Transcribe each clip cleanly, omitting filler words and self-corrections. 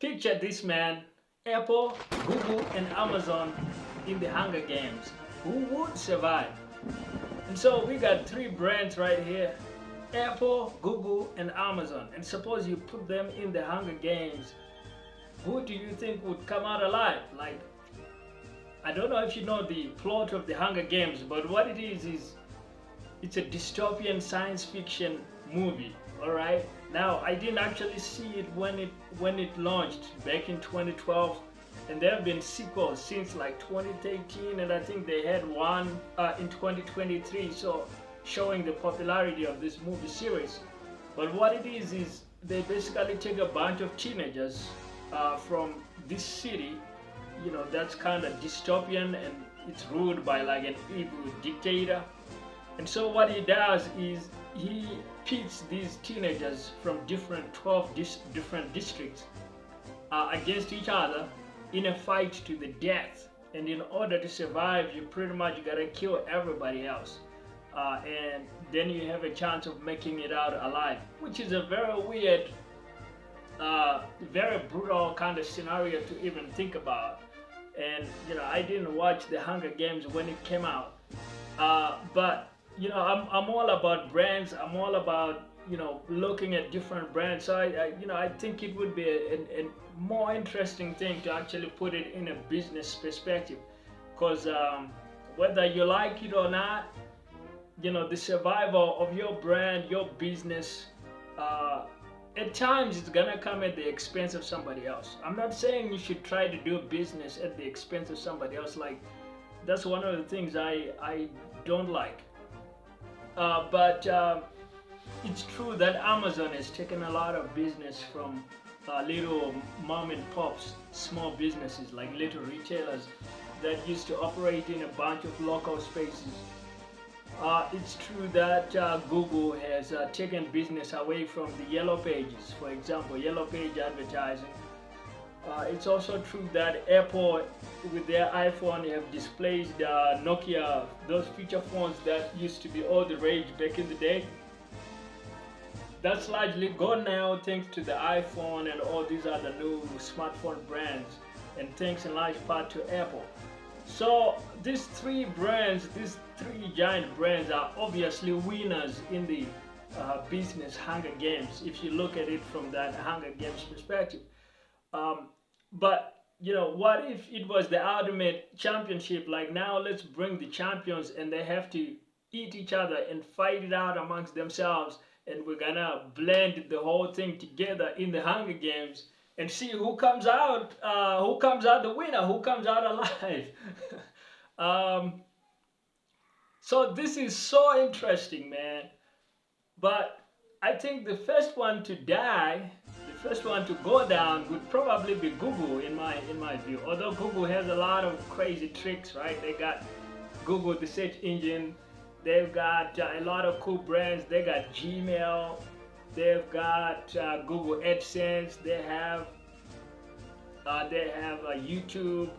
Picture this, man. Apple, Google, and Amazon in the Hunger Games. Who would survive? And so we got three brands right here. Apple, Google, and Amazon. And suppose you put them in the Hunger Games, who do you think would come out alive? Like, I don't know if you know the plot of the Hunger Games, but what it is it's a dystopian science fiction movie. All right. Now, I didn't actually see it when it launched back in 2012, and there have been sequels since like 2013, and I think they had one in 2023. So, showing the popularity of this movie series. But what it is they basically take a bunch of teenagers from this city, that's kind of dystopian, and it's ruled by like an evil dictator. And so what he does is he pits these teenagers from 12 different districts against each other in a fight to the death. And in order to survive, you pretty much gotta kill everybody else. And then you have a chance of making it out alive, which is a very weird, very brutal kind of scenario to even think about. And I didn't watch the Hunger Games when it came out, but I'm all about brands. I'm all about looking at different brands. So I think it would be a more interesting thing to actually put it in a business perspective, because whether you like it or not, the survival of your brand, your business, at times it's gonna come at the expense of somebody else. I'm not saying you should try to do business at the expense of somebody else. Like, that's one of the things I don't like. But it's true that Amazon has taken a lot of business from little mom and pops, small businesses, like little retailers that used to operate in a bunch of local spaces. It's true that Google has taken business away from the yellow pages, for example, yellow page advertising. It's also true that Apple, with their iPhone, have displaced Nokia, those feature phones that used to be all the rage back in the day. That's largely gone now thanks to the iPhone and all these other new smartphone brands, and thanks in large part to Apple. So these three giant brands are obviously winners in the business Hunger Games, if you look at it from that Hunger Games perspective. But what if it was the ultimate championship? Like, now let's bring the champions and they have to eat each other and fight it out amongst themselves, and we're gonna blend the whole thing together in the Hunger Games and see who comes out the winner, who comes out alive. So this is so interesting, man. But I think the first one to die, the first one to go down, would probably be Google in my view. Although Google has a lot of crazy tricks, right? They got Google, the search engine. They've got a lot of cool brands. They got Gmail. They've got Google AdSense. They have YouTube.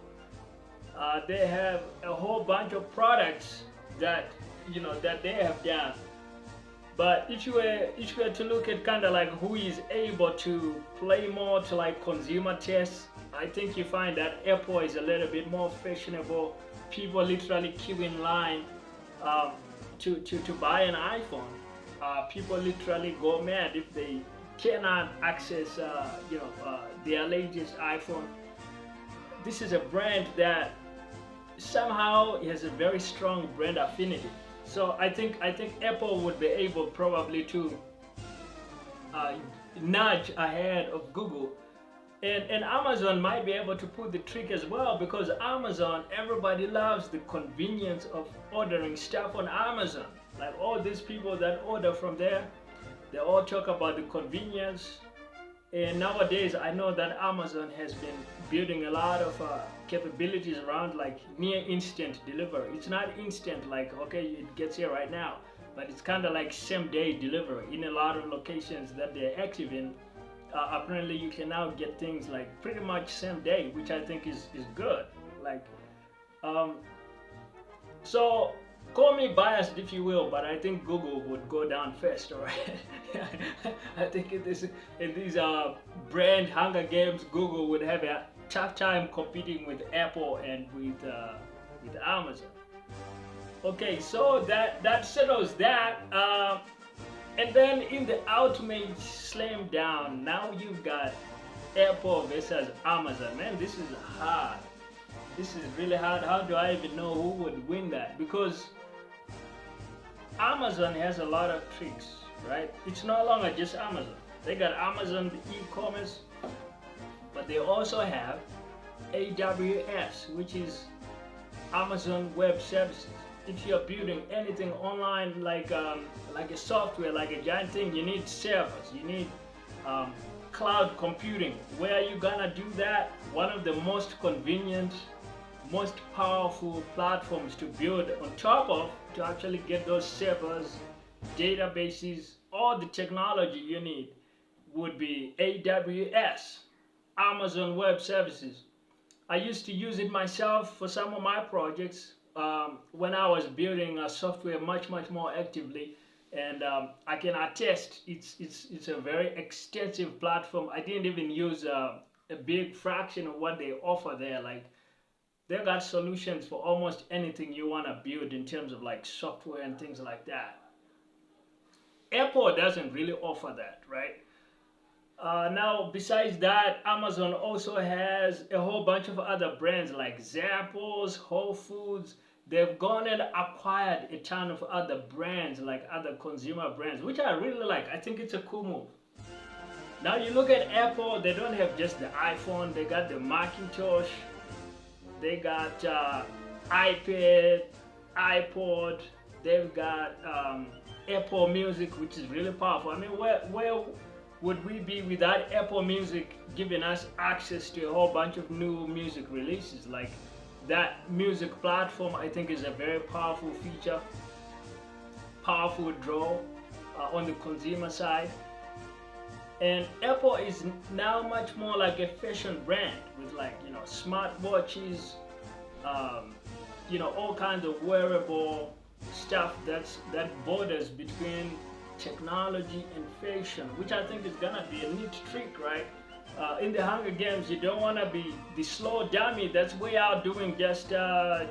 They have a whole bunch of products that that they have done. But if you were to look at kind of like who is able to play more to like consumer tastes, I think you find that Apple is a little bit more fashionable. People literally queue in line to buy an iPhone. People literally go mad if they cannot access their latest iPhone. This is a brand that somehow has a very strong brand affinity. So I think Apple would be able probably to nudge ahead of Google, and Amazon might be able to put the trick as well, because Amazon, everybody loves the convenience of ordering stuff on Amazon. Like, all these people that order from there, they all talk about the convenience. And nowadays, I know that Amazon has been building a lot of capabilities around like near instant delivery. It's not instant, like, okay, it gets here right now, but it's kind of like same day delivery in a lot of locations that they're active in. Apparently, you can now get things like pretty much same day, which I think is good. Like, so call me biased if you will, but I think Google would go down first, alright? I think in these brand Hunger Games, Google would have a tough time competing with Apple and with Amazon. Okay, so that settles that. And then in the ultimate slam down, now you've got Apple versus Amazon. Man, this is hard. This is really hard. How do I even know who would win that? Because Amazon has a lot of tricks, right? It's no longer just Amazon. They got Amazon e-commerce, but they also have AWS, which is Amazon Web Services. If you're building anything online, like a software, like a giant thing, you need servers, you need cloud computing. Where are you gonna do that? One of the most convenient, most powerful platforms to build on top of to actually get those servers, databases, all the technology you need would be AWS, Amazon Web Services. I used to use it myself for some of my projects when I was building software much more actively, and I can attest it's a very extensive platform. I didn't even use a big fraction of what they offer there. Like, they've got solutions for almost anything you want to build in terms of like software and things like that. Apple doesn't really offer that, right? Now, besides that, Amazon also has a whole bunch of other brands like Zappos, Whole Foods. They've gone and acquired a ton of other brands, like other consumer brands, which I really like. I think it's a cool move. Now you look at Apple, they don't have just the iPhone, they got the Macintosh, they got iPad, iPod, they've got Apple Music, which is really powerful. I mean, where would we be without Apple Music giving us access to a whole bunch of new music releases? Like, that music platform, I think, is a very powerful feature, powerful draw on the consumer side. And Apple is now much more like a fashion brand with, like, you know, smartwatches, you know, all kinds of wearable stuff that borders between technology and fashion, which I think is gonna be a neat trick, right? In the Hunger Games, you don't want to be the slow dummy that's way out doing just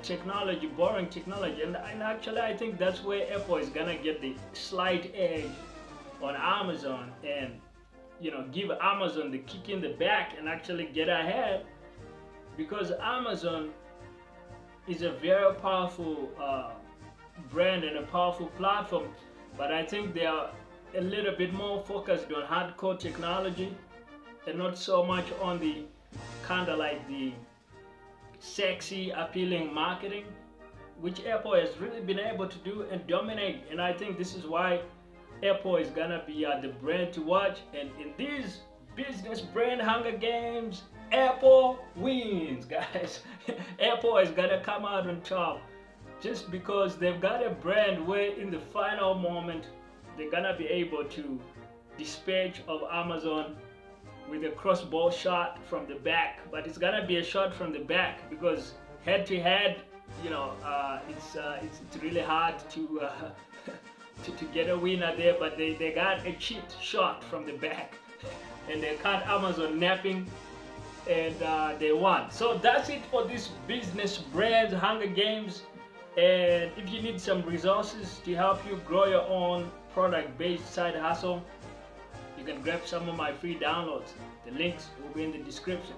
technology, boring technology. And actually, I think that's where Apple is gonna get the slight edge on Amazon, and, you know, give Amazon the kick in the back and actually get ahead, because Amazon is a very powerful brand and a powerful platform, but I think they are a little bit more focused on hardcore technology and not so much on the kind of like the sexy, appealing marketing, which Apple has really been able to do and dominate. And I think this is why Apple is gonna be the brand to watch. And in these business brand Hunger Games, Apple wins, guys. Apple is gonna come out on top just because they've got a brand where in the final moment they're gonna be able to dispatch of Amazon with a crossbow shot from the back. But it's gonna be a shot from the back because head to head, you know, it's really hard to to get a winner there. But they got a cheap shot from the back, and they caught Amazon napping, and they won. So that's it for this business brands Hunger Games. And if you need some resources to help you grow your own product-based side hustle, you can grab some of my free downloads. The links will be in the description.